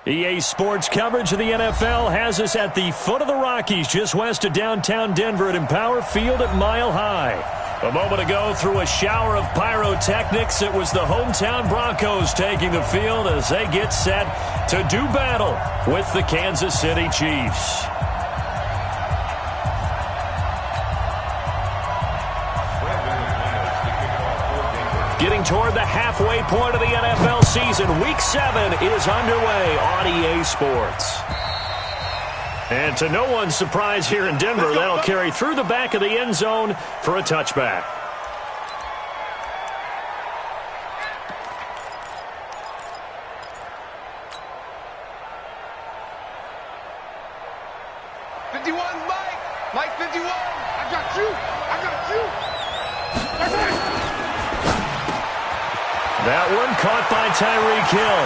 EA Sports coverage of the NFL has us at the foot of the Rockies, just west of downtown Denver at Empower Field at Mile High. A moment ago, through a shower of pyrotechnics, it was the hometown Broncos taking the field as they get set to do battle with the Kansas City Chiefs. Getting toward the halfway point of the NFL season, Week 7 is underway on EA Sports. And to no one's surprise here in Denver, that'll carry through the back of the end zone for a touchback. Mike 51, I got you. That one caught by Tyreek Hill.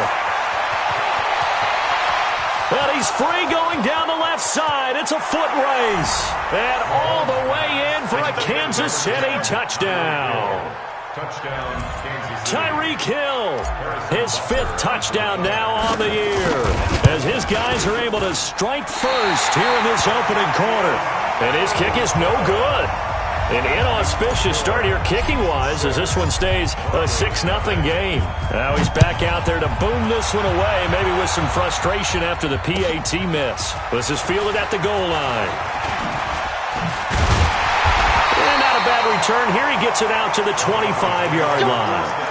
But he's free going down the left side. It's a foot race. And all the way in for a Kansas City touchdown. Tyreek Hill, his 5th touchdown now on the year, as his guys are able to strike first here in this opening quarter. And his kick is no good. An inauspicious start here kicking-wise as this one stays a 6-0 game. Now he's back out there to boom this one away, maybe with some frustration after the PAT miss. This is fielded at the goal line. And not a bad return here. He gets it out to the 25-yard line.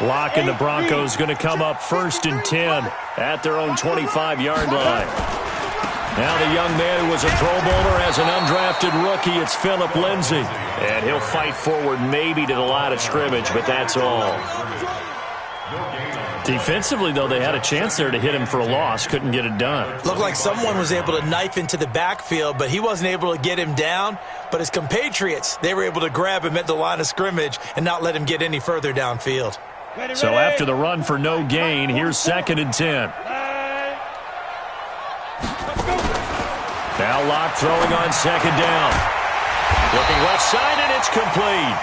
Lock and the Broncos going to come up 1st and 10 at their own 25-yard line. Now the young man who was a Pro Bowler as an undrafted rookie, it's Phillip Lindsay. And he'll fight forward maybe to the line of scrimmage, but that's all. Defensively, though, they had a chance there to hit him for a loss. Couldn't get it done. Looked like someone was able to knife into the backfield, but he wasn't able to get him down. But his compatriots, they were able to grab him at the line of scrimmage and not let him get any further downfield. So after the run for no gain, here's 2nd and 10. Now Locke throwing on 2nd down. Looking left side, and it's complete.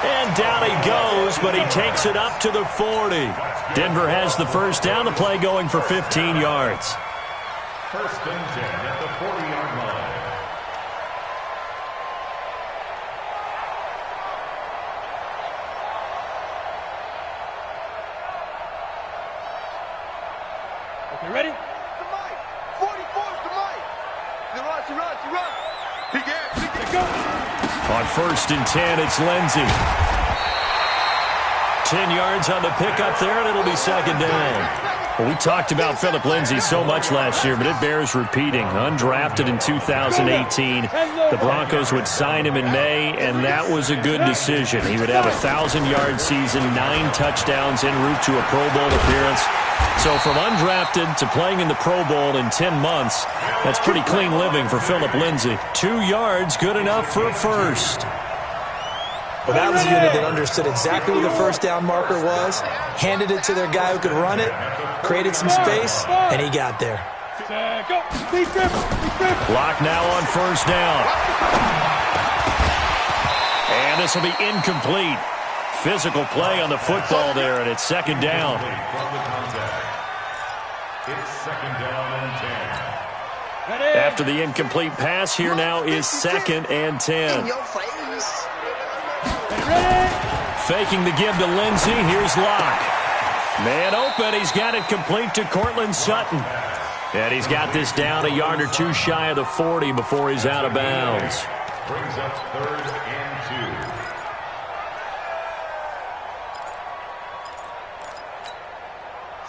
And down he goes, but he takes it up to the 40. Denver has the first down. The play going for 15 yards. 1st and 10 at the 40-yard line. Okay, ready? The Mike. 44's the Mike. The run. He gets. Go. On 1st and 10, it's Lindsay. 10 yards on the pickup there, and it'll be 2nd down. Well, we talked about Phillip Lindsay so much last year, but it bears repeating. Undrafted in 2018, the Broncos would sign him in May, and that was a good decision. He would have a 1,000-yard season, 9 touchdowns en route to a Pro Bowl appearance. So from undrafted to playing in the Pro Bowl in 10 months, that's pretty clean living for Phillip Lindsay. 2 yards, good enough for a first. Well, that was a unit that understood exactly where the first down marker was, handed it to their guy who could run it, created some space, and he got there. Lock now on 1st down. And this will be incomplete. Physical play on the football there, and it's 2nd down. It's 2nd down and 10. After the incomplete pass, here now is 2nd and 10. Faking the give to Lindsay. Here's Locke. Man open. He's got it complete to Cortland Sutton. And he's got this down a yard or 2 shy of the 40 before he's out of bounds. Brings up 3rd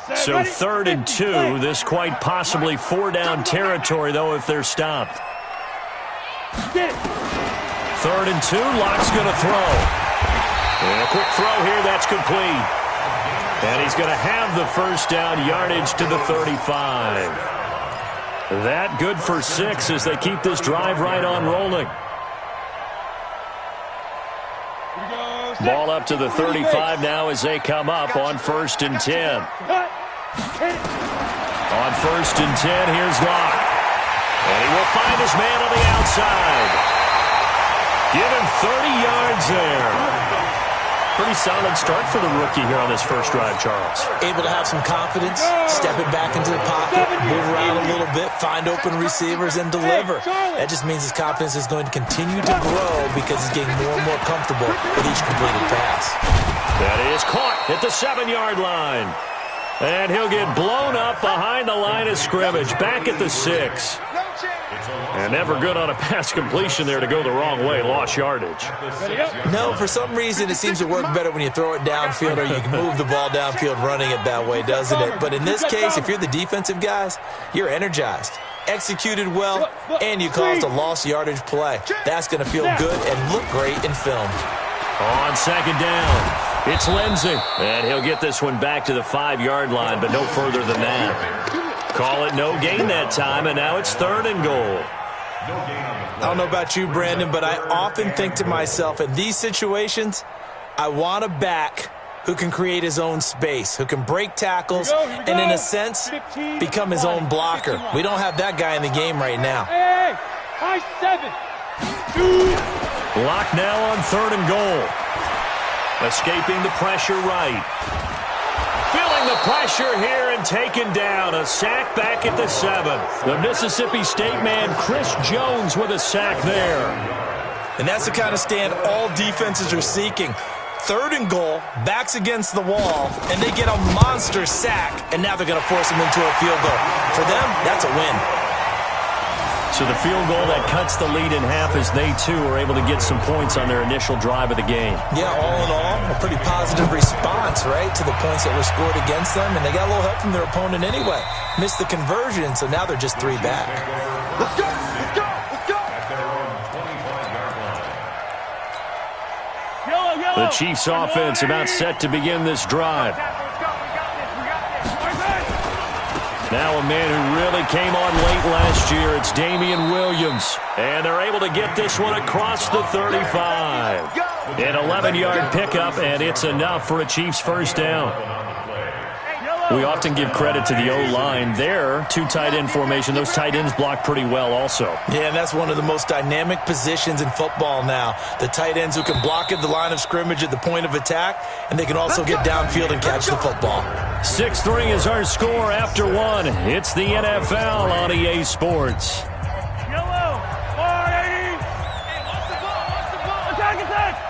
and 2. So 3rd and 2. This quite possibly 4-down territory, though, if they're stopped. 3rd and 2. Locke's going to throw. And a quick throw here. That's complete. And he's going to have the first down, yardage to the 35. That good for 6 as they keep this drive right on rolling. Ball up to the 35 now as they come up on 1st and 10. On 1st and 10, here's Locke. And he will find his man on the outside. Give him 30 yards there. Pretty solid start for the rookie here on this first drive, Charles. Able to have some confidence, step it back into the pocket, move around a little bit, find open receivers, and deliver. That just means his confidence is going to continue to grow because he's getting more and more comfortable with each completed pass. That is caught at the 7-yard line. And he'll get blown up behind the line of scrimmage, back at the 6. And never good on a pass completion there to go the wrong way. Lost yardage. No, for some reason, it seems to work better when you throw it downfield or you can move the ball downfield running it that way, doesn't it? But in this case, if you're the defensive guys, you're energized, executed well, and you caused a lost yardage play. That's going to feel good and look great in film. On second down, it's Lindsey. And he'll get this one back to the 5-yard line, but no further than that. Call it no gain that time, and now it's 3rd and goal. I don't know about you, Brandon, but I often think to myself, in these situations, I want a back who can create his own space, who can break tackles, and in a sense, become his own blocker. We don't have that guy in the game right now. Hey, high 7. Lock now on 3rd and goal. Escaping the pressure right. Feeling the pressure here and taken down. A sack back at the 7. The Mississippi State man, Chris Jones, with a sack there. And that's the kind of stand all defenses are seeking. 3rd and goal, backs against the wall, and they get a monster sack, and now they're going to force him into a field goal. For them, that's a win. So the field goal that cuts the lead in half as they, too, are able to get some points on their initial drive of the game. Yeah, all in all, a pretty positive response, right, to the points that were scored against them, and they got a little help from their opponent anyway. Missed the conversion, so now they're just 3 back. Let's go! Let's go! Let's go! The Chiefs' offense about set to begin this drive. Now a man who really came on late last year, it's Damian Williams. And they're able to get this one across the 35. An 11-yard pickup, and it's enough for a Chiefs first down. We often give credit to the O-line there. 2 tight end formation. Those tight ends block pretty well also. Yeah, and that's one of the most dynamic positions in football now. The tight ends who can block at the line of scrimmage at the point of attack, and they can also get downfield and catch the football. 6-3 is our score after 1. It's the NFL on EA Sports. Yellow, 480. Hey, watch the ball, watch the ball. Attack, attack.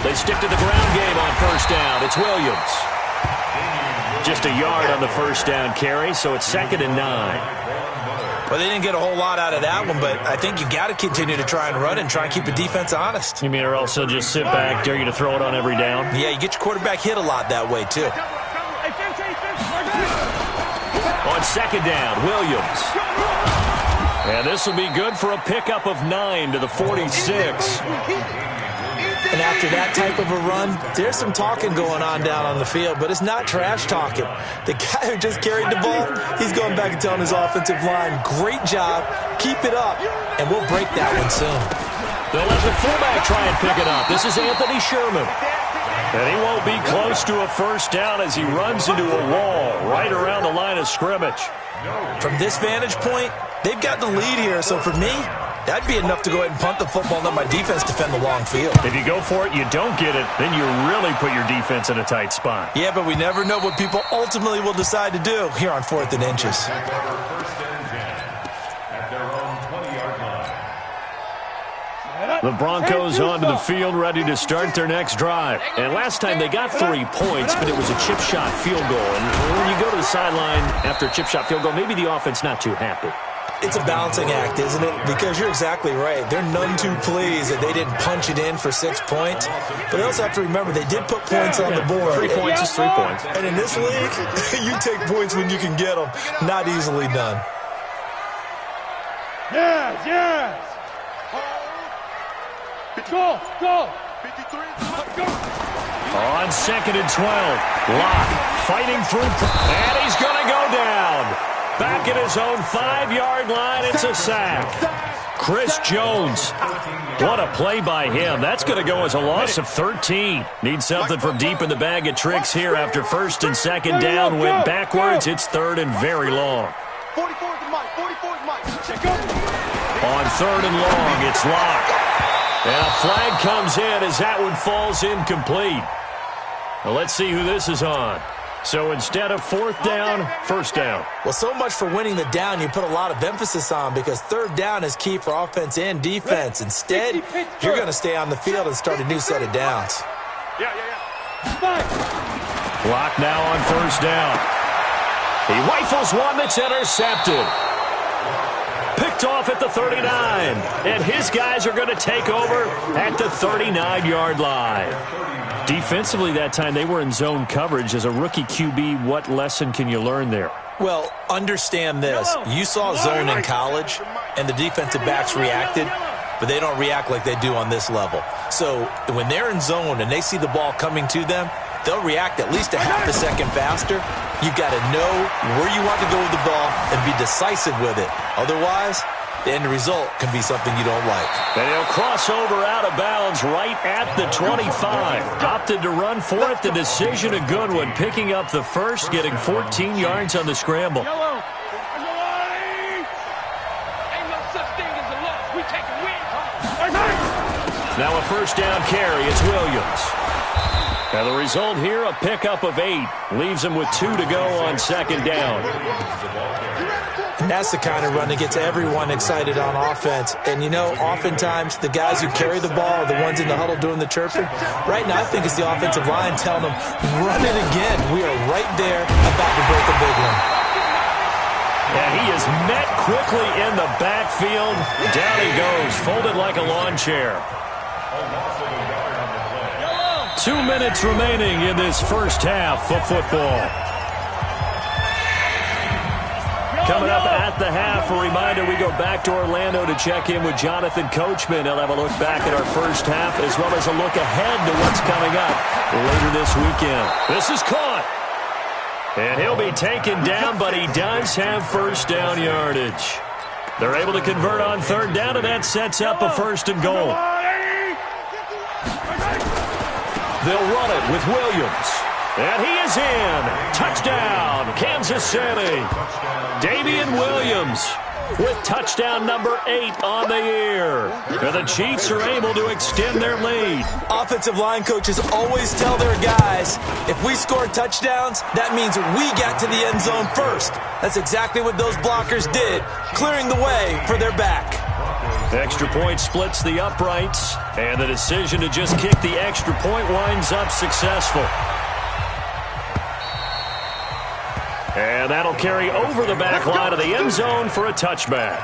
They stick to the ground game on first down. It's Williams. Just a yard on the first down carry, so it's 2nd and 9. Well, they didn't get a whole lot out of that one, but I think you got to continue to try and run and try and keep the defense honest. You mean or else they'll just sit back, dare you to throw it on every down? Yeah, you get your quarterback hit a lot that way, too. On second down, Williams. And this will be good for a pickup of 9 to the 46. And after that type of a run, there's some talking going on down on the field, but it's not trash talking. The guy who just carried the ball, he's going back and telling his offensive line, great job, keep it up, and we'll break that one soon. They'll let the fullback try and pick it up. This is Anthony Sherman. And he won't be close to a first down as he runs into a wall right around the line of scrimmage. From this vantage point, they've got the lead here, so for me, that'd be enough to go ahead and punt the football and let my defense defend the long field. If you go for it, you don't get it, then you really put your defense in a tight spot. Yeah, but we never know what people ultimately will decide to do here on 4th and inches. The Broncos onto the field, ready to start their next drive. And last time they got 3 points, but it was a chip shot field goal. And when you go to the sideline after a chip shot field goal, maybe the offense not too happy. It's a balancing act, isn't it? Because you're exactly right. They're none too pleased that they didn't punch it in for 6 points. But they also have to remember they did put points on the board. 3 points is 3 points. And in this league, you take points when you can get them. Not easily done. Yes, yes. Go, go. 53. Go. On 2nd and 12, Locke fighting through, and he's going to go down. Back at his own 5-yard line, it's a sack. Chris Jones, what a play by him. That's going to go as a loss of 13. Needs something from deep in the bag of tricks here after 1st and 2nd down. Went backwards, it's 3rd and very long. 44 is the mic. 44 is mic. Check up. On third and long, it's Locke. And a flag comes in as that one falls incomplete. Well, let's see who this is on. So instead of fourth down, first down. Well, so much for winning the down you put a lot of emphasis on, because third down is key for offense and defense. Instead, you're going to stay on the field and start a new set of downs. Clock now on first down. He rifles one that's intercepted. Picked off at the 39. And his guys are going to take over at the 39-yard line. Defensively that time, they were in zone coverage. As a rookie QB, what lesson can you learn there? Well, understand this. You saw zone in college, and the defensive backs reacted, but they don't react like they do on this level. So when they're in zone and they see the ball coming to them, they'll react at least a half a second faster. You've got to know where you want to go with the ball and be decisive with it. Otherwise, the end result can be something you don't like. And he'll cross over out of bounds right at the 25. Opted to run for it. The decision a good one. Picking up the first, getting 14 yards on the scramble. Ain't no such thing as a loss. We take a win. Now a first down carry. It's Williams. Now the result here, a pickup of 8. Leaves him with 2 to go on second down. And that's the kind of run that gets everyone excited on offense. And, you know, oftentimes the guys who carry the ball are the ones in the huddle doing the chirping. Right now, I think it's the offensive line telling them, run it again. We are right there about to break a big one. And he is met quickly in the backfield. Down he goes, folded like a lawn chair. 2 minutes remaining in this first half of football. Coming up at the half, a reminder, we go back to Orlando to check in with Jonathan Coachman. He'll have a look back at our first half as well as a look ahead to what's coming up later this weekend. This is caught. And he'll be taken down, but he does have first down yardage. They're able to convert on third down, and that sets up a first and goal. They'll run it with Williams. And he is in. Touchdown, Kansas City. Damian Williams with touchdown number 8 on the year. And the Chiefs are able to extend their lead. Offensive line coaches always tell their guys, if we score touchdowns, that means we got to the end zone first. That's exactly what those blockers did, clearing the way for their back. Extra point splits the uprights, and the decision to just kick the extra point winds up successful. And that'll carry over the back line of the end zone for a touchback.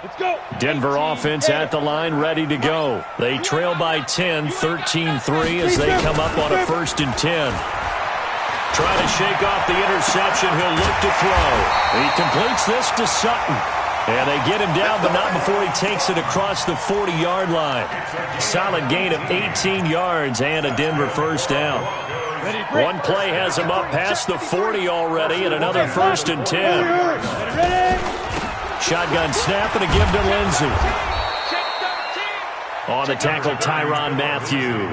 Let's go. Denver offense at the line, ready to go. They trail by 10, 13-3 as they come up on a 1st and 10. Trying to shake off the interception. He'll look to throw. He completes this to Sutton. And they get him down, but not before he takes it across the 40-yard line. Solid gain of 18 yards and a Denver first down. One play has him up past the 40 already, and another 1st and 10. Shotgun snap and a give to Lindsey. On the tackle, Tyrann Mathieu.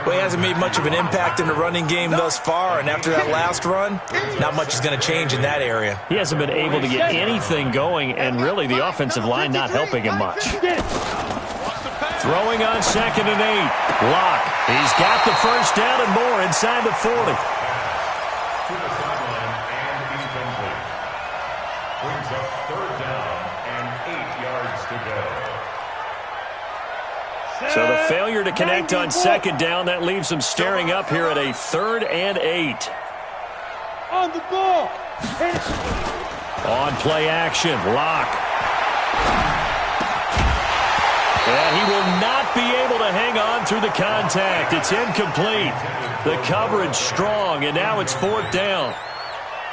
Well, he hasn't made much of an impact in the running game thus far, and after that last run, not much is going to change in that area. He hasn't been able to get anything going, and really the offensive line not helping him much. Throwing on 2nd and 8. Locke. He's got the first down and more inside the 40. To the sideline and incomplete. Brings up 3rd down and 8 yards to go. So the failure to connect on 2nd down, that leaves him staring up here at a 3rd and 8. On the ball. On play action, Locke. And he will not be able to hang on through the contact. It's incomplete. The coverage strong, and now it's 4th down.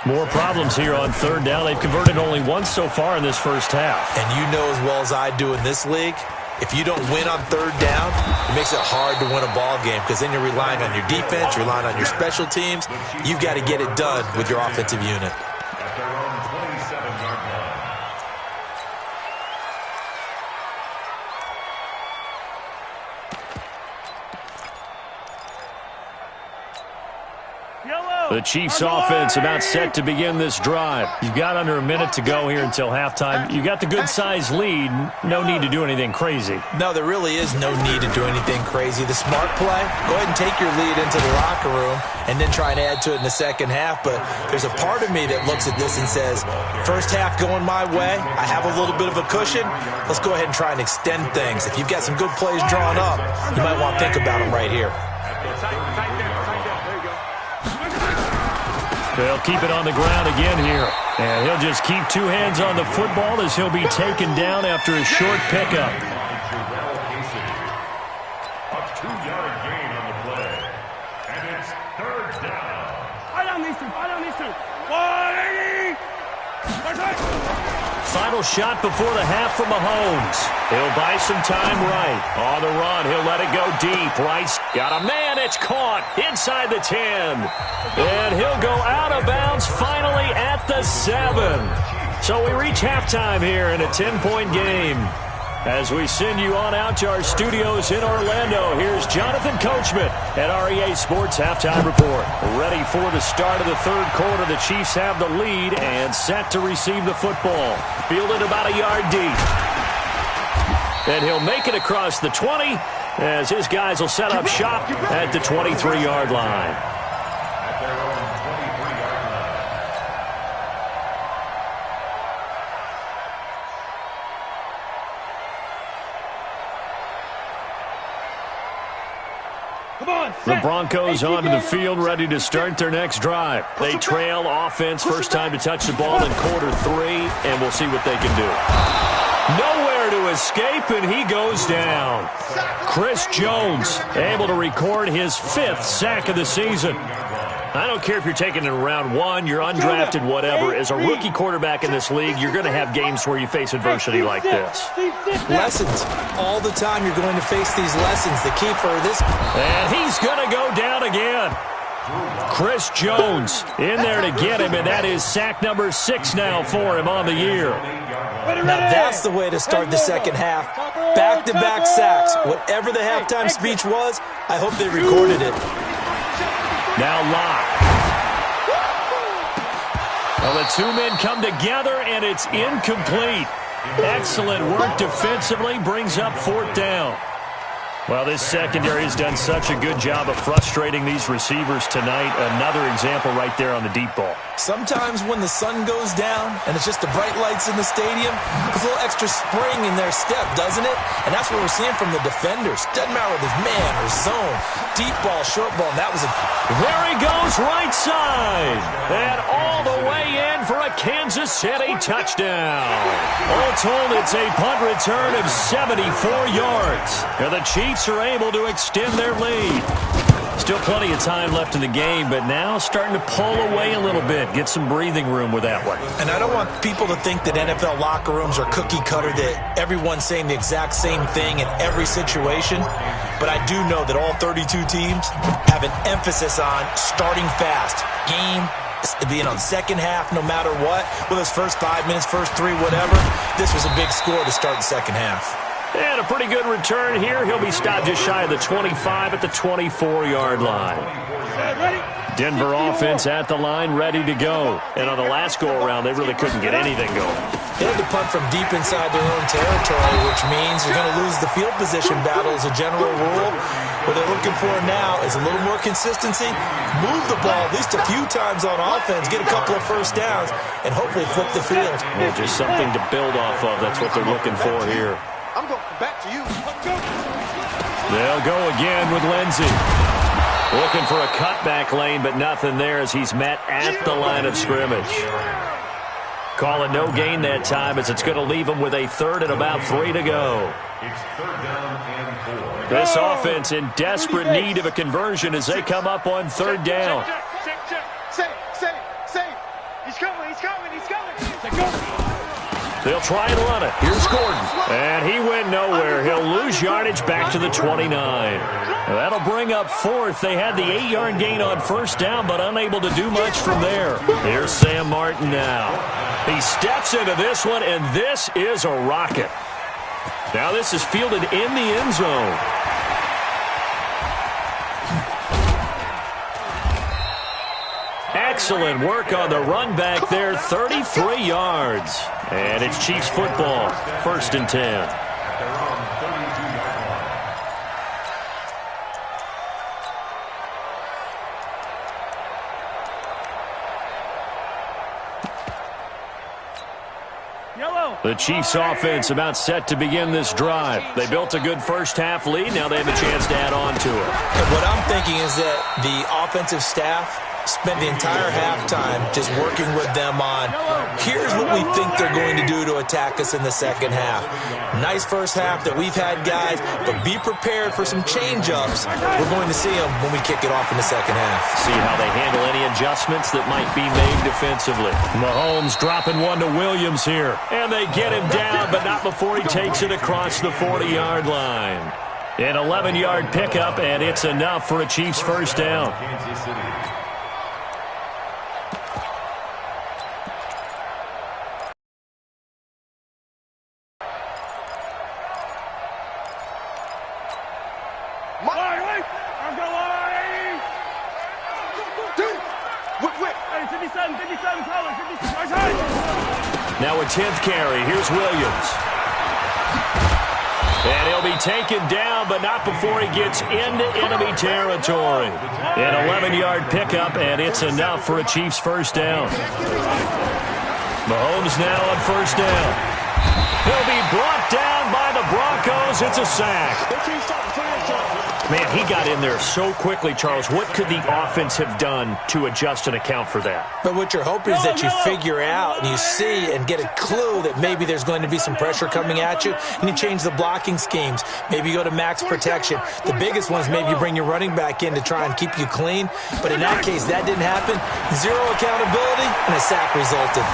More problems here on 3rd down. They've converted only once so far in this first half. And you know as well as I do in this league, if you don't win on 3rd down, it makes it hard to win a ball game because then you're relying on your defense, you're relying on your special teams. You've got to get it done with your offensive unit. At their own 27-yard line. The Chiefs offense about set to begin this drive. You've got under a minute to go here until halftime. You've got the good-sized lead. No need to do anything crazy. No, there really is no need to do anything crazy. The smart play, go ahead and take your lead into the locker room and then try and add to it in the second half. But there's a part of me that looks at this and says, first half going my way, I have a little bit of a cushion. Let's go ahead and try and extend things. If you've got some good plays drawn up, you might want to think about them right here. They'll keep it on the ground again here. And he'll just keep two hands on the football as he'll be taken down after a short pickup. A 2-yard gain on the play. And it's third down. Fight on these two. 180. Final shot before the half from Mahomes. He'll buy some time right. On the run, he'll let it go deep. Rice got a man. It's caught inside the 10. And he'll go out of bounds finally at the 7. So we reach halftime here in a 10-point game. As we send you on out to our studios in Orlando, here's Jonathan Coachman at REA Sports Halftime Report. Ready for the start of the third quarter. The Chiefs have the lead and set to receive the football. Fielded about a yard deep. And he'll make it across the 20 as his guys will set up shop at the 23-yard line. The Broncos onto the field, ready to start their next drive. They trail offense, first time to touch the ball in quarter 3, and we'll see what they can do. Nowhere to escape, and he goes down. Chris Jones able to record his 5th sack of the season. I don't care if you're taking it in round 1, you're undrafted, whatever. As a rookie quarterback in this league, you're going to have games where you face adversity like this. Lessons. All the time you're going to face these lessons. The key for this. And he's going to go down again. Chris Jones in there to get him, and that is sack number 6 now for him on the year. Now that's the way to start the second half. Back-to-back sacks. Whatever the halftime speech was, I hope they recorded it. Now Locke. Well, the two men come together, and it's incomplete. Excellent work defensively, brings up 4th down. Well, this secondary has done such a good job of frustrating these receivers tonight. Another example right there on the deep ball. Sometimes when the sun goes down and it's just the bright lights in the stadium, there's a little extra spring in their step, doesn't it? And that's what we're seeing from the defenders. Doesn't matter whether it's man or zone, deep ball, short ball, and that was a... There he goes, right side. And all the way in for a Kansas City touchdown. All told, it's a punt return of 74 yards. Now the Chiefs are able to extend their lead. Still plenty of time left in the game, but now starting to pull away a little bit, get some breathing room with that one. And I don't want people to think that NFL locker rooms are cookie cutter, that everyone's saying the exact same thing in every situation. But I do know that all 32 teams have an emphasis on starting fast. Game being on second half no matter what. Whether it's first 5 minutes, first 3, whatever. This was a big score to start the second half. And a pretty good return here. He'll be stopped just shy of the 25 at the 24-yard line. Denver offense at the line, ready to go. And on the last go-around, they really couldn't get anything going. They had to punt from deep inside their own territory, which means you're going to lose the field position battle as a general rule. What they're looking for now is a little more consistency, move the ball at least a few times on offense, get a couple of first downs, and hopefully flip the field. Well, just something to build off of. That's what they're looking for here. I'm going back to you. Let's go. They'll go again with Lindsey. Looking for a cutback lane, but nothing there as he's met at the line of scrimmage. Calling no gain that time as it's going to leave him with a 3rd and about 3 to go. It's 3rd down and 4. This offense in desperate need of a conversion as they come up on 3rd down. Save. He's coming. They'll try and run it. Here's Gordon. And he went nowhere. He'll lose yardage back to the 29. That'll bring up 4th. They had the 8-yard gain on 1st down, but unable to do much from there. Here's Sam Martin now. He steps into this one, and this is a rocket. Now this is fielded in the end zone. Excellent work on the run back there, 33 yards. And it's Chiefs football, 1st and 10. The Chiefs offense about set to begin this drive. They built a good first-half lead. Now they have a chance to add on to it. And what I'm thinking is that the offensive staff spent the entire halftime just working with them on, here's what we think they're going to do to attack us in the second half. Nice first half that we've had, guys, but be prepared for some change-ups. We're going to see them when we kick it off in the second half. See how they handle any adjustments that might be made defensively. Mahomes dropping one to Williams here. And they get him down, but not before he takes it across the 40-yard line. An 11-yard pickup, and it's enough for a Chiefs first down. Now a 10th carry. Here's Williams. And he'll be taken down, but not before he gets into enemy territory. An 11-yard pickup, and it's enough for a Chiefs first down. Mahomes now on first down. He'll be brought down by the Broncos. It's a sack. Man, he got in there so quickly, Charles. What could the offense have done to adjust and account for that? But what you're hoping is that you figure out and you see and get a clue that maybe there's going to be some pressure coming at you, and you change the blocking schemes. Maybe you go to max protection. The biggest one is maybe you bring your running back in to try and keep you clean. But in that case, that didn't happen. Zero accountability, and a sack resulted.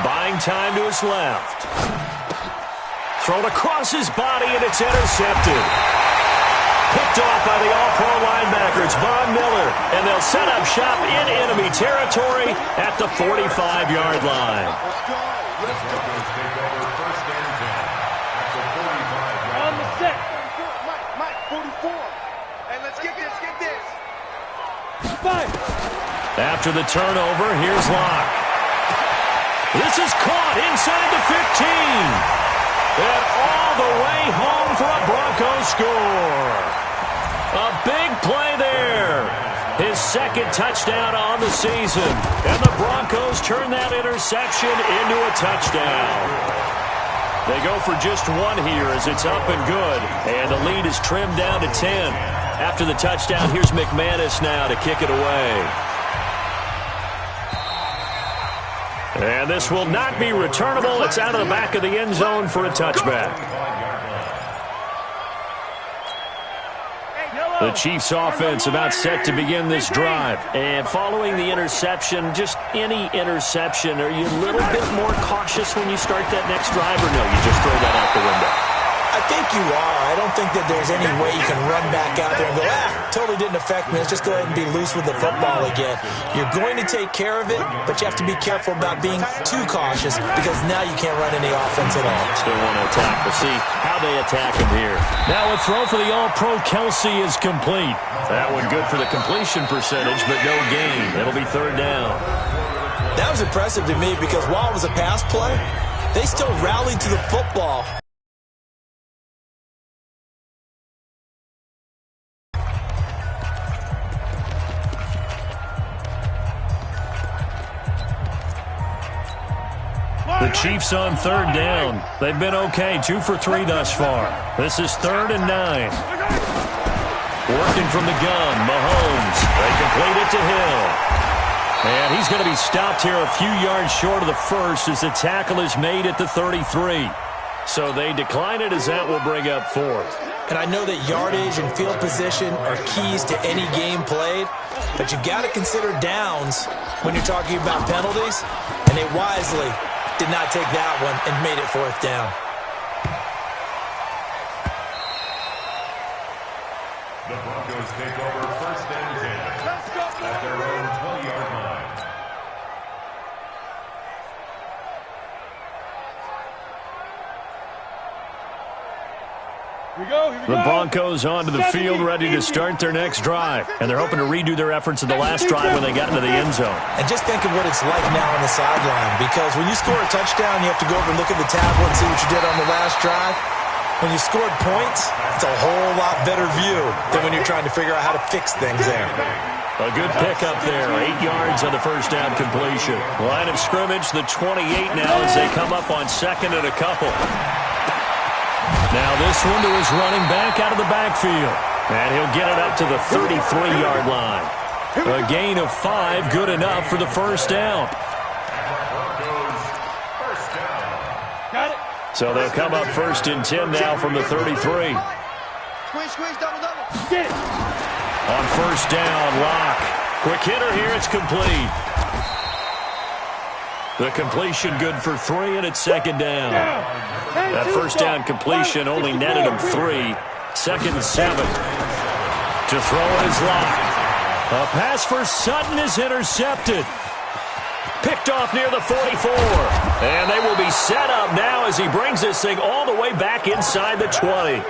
Buying time to his left. Thrown across his body, and it's intercepted. Picked off by the all-pro linebackers, Von Miller, and they'll set up shop in enemy territory at the 45-yard line. On the set. Mike, 44. Hey, let's get this. 5. After the turnover, here's Locke. This is caught inside the 15. And all the way home for a Broncos score. A big play there. His second touchdown on the season. And the Broncos turn that interception into a touchdown. They go for just one here as it's up and good. And the lead is trimmed down to 10. After the touchdown, here's McManus now to kick it away. And this will not be returnable. It's out of the back of the end zone for a touchback. The Chiefs offense about set to begin this drive. And following the interception, just any interception, are you a little bit more cautious when you start that next drive, or no, you just throw that out the window? I think you are. I don't think that there's any way you can run back out there and go, totally didn't affect me. Let's just go ahead and be loose with the football again. You're going to take care of it, but you have to be careful about being too cautious because now you can't run any offense at all. Still want to attack. We'll see how they attack him here. Now a throw for the All-Pro Kelsey is complete. That one good for the completion percentage, but no gain. It'll be third down. That was impressive to me because while it was a pass play, they still rallied to the football. The Chiefs on third down. They've been okay, 2 for 3 thus far. This is 3rd and 9. Working from the gun, Mahomes. They complete it to Hill. And he's going to be stopped here a few yards short of the first as the tackle is made at the 33. So they decline it as that will bring up 4th. And I know that yardage and field position are keys to any game played, but you've got to consider downs when you're talking about penalties, and they wisely did not take that one and made it 4th down. The Broncos take over 1st and 10 at their own 20-yard line. The Broncos onto the field ready to start their next drive. And they're hoping to redo their efforts in the last drive when they got into the end zone. And just think of what it's like now on the sideline. Because when you score a touchdown, you have to go over and look at the tablet and see what you did on the last drive. When you scored points, it's a whole lot better view than when you're trying to figure out how to fix things there. A good pickup there. 8 yards on the first down completion. Line of scrimmage, the 28 now as they come up on second and a couple. Now this one to his running back out of the backfield. And he'll get it up to the 33-yard line. A gain of 5, good enough for the first down. Got it. So they'll come up first and 10 now from the 33. Squeeze, double. Get it. On first down, Locke. Quick hitter here, it's complete. The completion good for 3, and it's second down. That first down completion only netted him 3. Second and 7. To throw it is Locke. A pass for Sutton is intercepted. Picked off near the 44. And they will be set up now as he brings this thing all the way back inside the 20.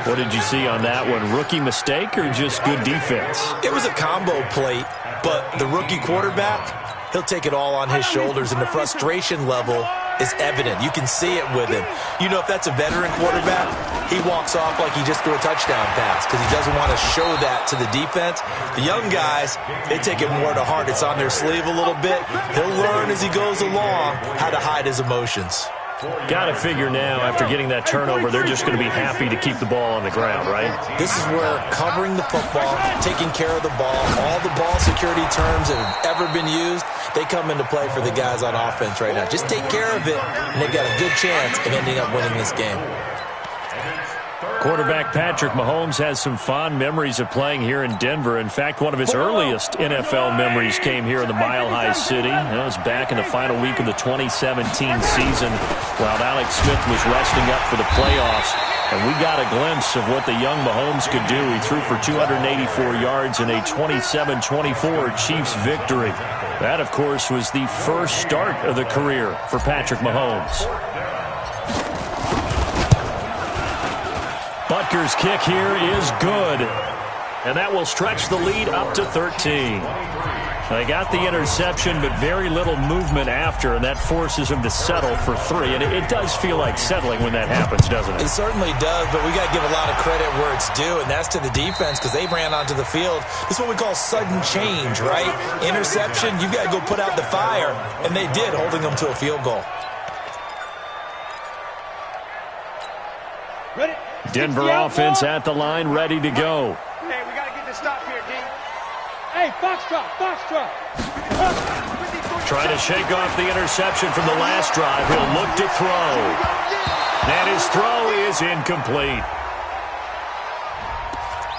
What did you see on that one? Rookie mistake or just good defense? It was a combo plate, but the rookie quarterback, he'll take it all on his shoulders, and the frustration level is evident. You can see it with him. You know, if that's a veteran quarterback, he walks off like he just threw a touchdown pass because he doesn't want to show that to the defense. The young guys, they take it more to heart. It's on their sleeve a little bit. He'll learn as he goes along how to hide his emotions. Got to figure now, after getting that turnover, they're just going to be happy to keep the ball on the ground, right? This is where covering the football, taking care of the ball, all the ball security terms that have ever been used, they come into play for the guys on offense right now. Just take care of it, and they've got a good chance of ending up winning this game. Quarterback Patrick Mahomes has some fond memories of playing here in Denver. In fact, one of his earliest NFL memories came here in the Mile High City. That was back in the final week of the 2017 season while Alex Smith was resting up for the playoffs. And we got a glimpse of what the young Mahomes could do. He threw for 284 yards in a 27-24 Chiefs victory. That, of course, was the first start of the career for Patrick Mahomes. Butker's kick here is good. And that will stretch the lead up to 13. They got the interception, but very little movement after, and that forces him to settle for 3. And it does feel like settling when that happens, doesn't it? It certainly does, but we got to give a lot of credit where it's due, and that's to the defense because they ran onto the field. This is what we call sudden change, right? Interception, you got to go put out the fire, and they did, holding them to a field goal. Ready. Denver offense at the line, ready to go. Hey, we got to get this stop here, D. Hey, Foxtrot. Trying to shake off the interception from the last drive. He'll look to throw. And his throw is incomplete.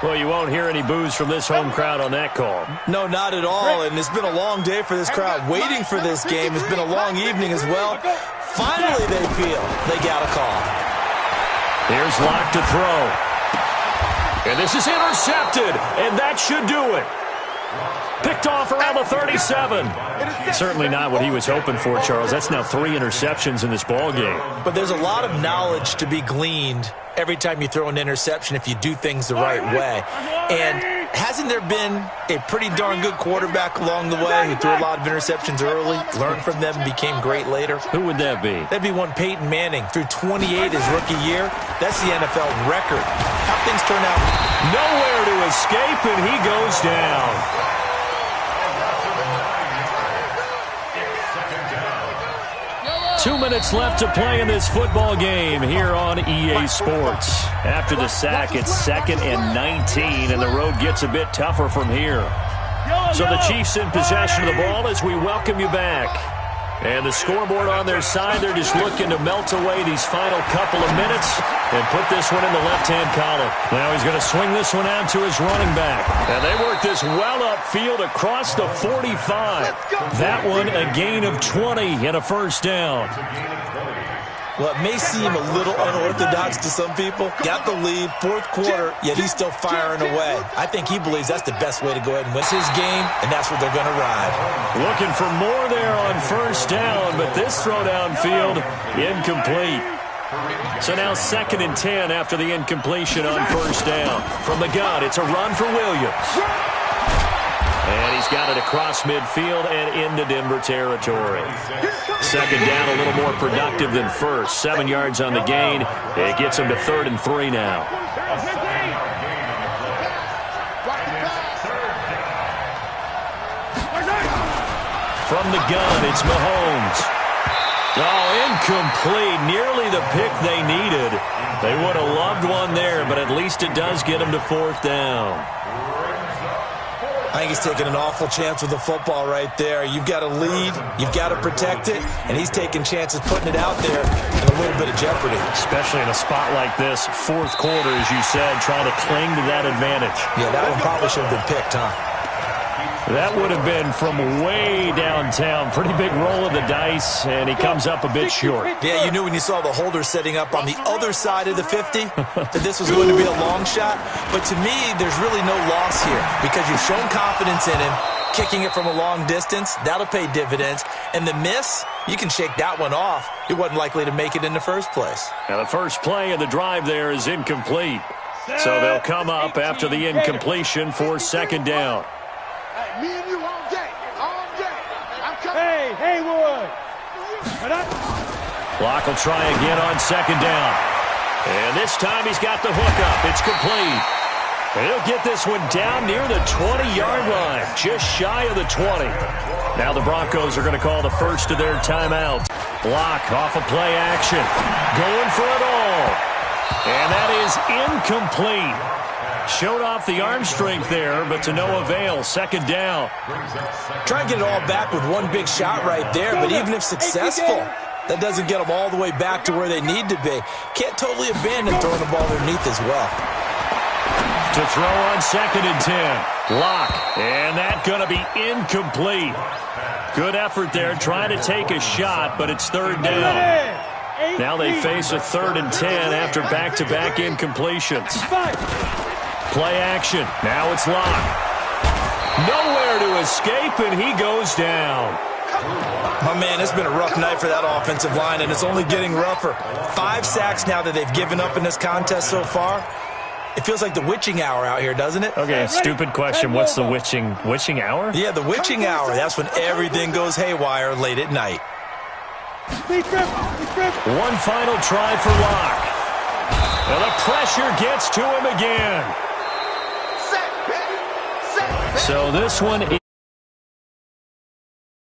Well, you won't hear any boos from this home crowd on that call. No, not at all, and it's been a long day for this crowd waiting for this game. It's been a long evening as well. Finally, they feel they got a call. Here's Locke to throw. And this is intercepted, and that should do it. Picked off around the 37. Certainly not what he was hoping for, Charles. That's now 3 interceptions in this ball game. But there's a lot of knowledge to be gleaned every time you throw an interception if you do things the right way. And hasn't there been a pretty darn good quarterback along the way who threw a lot of interceptions early, learned from them, and became great later? Who would that be? That'd be one Peyton Manning. Threw 28 his rookie year. That's the NFL record. How things turn out. Nowhere to escape, and he goes down. 2 minutes left to play in this football game here on EA Sports. After the sack, it's 2nd and 19, and the road gets a bit tougher from here. So the Chiefs in possession of the ball as we welcome you back. And the scoreboard on their side, they're just looking to melt away these final couple of minutes and put this one in the left-hand column. Now he's going to swing this one out to his running back. And they work this well upfield across the 45. That one a gain of 20 and a first down. Well, it may seem a little unorthodox to some people. Got the lead, 4th quarter, yet he's still firing away. I think he believes that's the best way to go ahead and win his game, and that's what they're going to ride. Looking for more there on first down, but this throw downfield incomplete. So now 2nd and 10 after the incompletion on first down. From the gun, it's a run for Williams. And he's got it across midfield and into Denver territory. 2nd down, a little more productive than first. 7 yards on the gain. It gets him to 3rd and 3 now. From the gun, it's Mahomes. Oh, incomplete. Nearly the pick they needed. They would have loved one there, but at least it does get them to 4th down. I think he's taking an awful chance with the football right there. You've got to lead, you've got to protect it, and he's taking chances putting it out there in a little bit of jeopardy. Especially in a spot like this, 4th quarter, as you said, trying to cling to that advantage. Yeah, that one probably should have been picked, huh? That would have been from way downtown. Pretty big roll of the dice, and he comes up a bit short. Yeah, you knew when you saw the holder setting up on the other side of the 50 that this was going to be a long shot. But to me, there's really no loss here because you've shown confidence in him. Kicking it from a long distance, that'll pay dividends. And the miss, you can shake that one off. It wasn't likely to make it in the first place. Now, the first play of the drive there is incomplete. So they'll come up after the incompletion for 2nd down. Me and you all day. All day. I'm coming. Hey, Haywood. Block will try again on 2nd down. And this time he's got the hook up. It's complete. And he'll get this one down near the 20-yard line, just shy of the 20. Now the Broncos are going to call the first of their timeouts. Block off of play action. Going for it all. And that is incomplete. Showed off the arm strength there, but to no avail. 2nd down. Try and get it all back with one big shot right there, but even if successful, that doesn't get them all the way back to where they need to be. Can't totally abandon throwing the ball underneath as well. To throw on 2nd and 10. Lock. And that going to be incomplete. Good effort there, trying to take a shot, but it's 3rd down. Now they face a 3rd and 10 after back-to-back incompletions. Play action. Now it's Locke. Nowhere to escape, and he goes down. Oh, man, it's been a rough night for that offensive line, and it's only getting rougher. 5 sacks now that they've given up in this contest so far. It feels like the witching hour out here, doesn't it? Okay, stupid question. What's the witching hour? Yeah, the witching hour. That's when everything goes haywire late at night. One final try for Locke. And the pressure gets to him again. So this one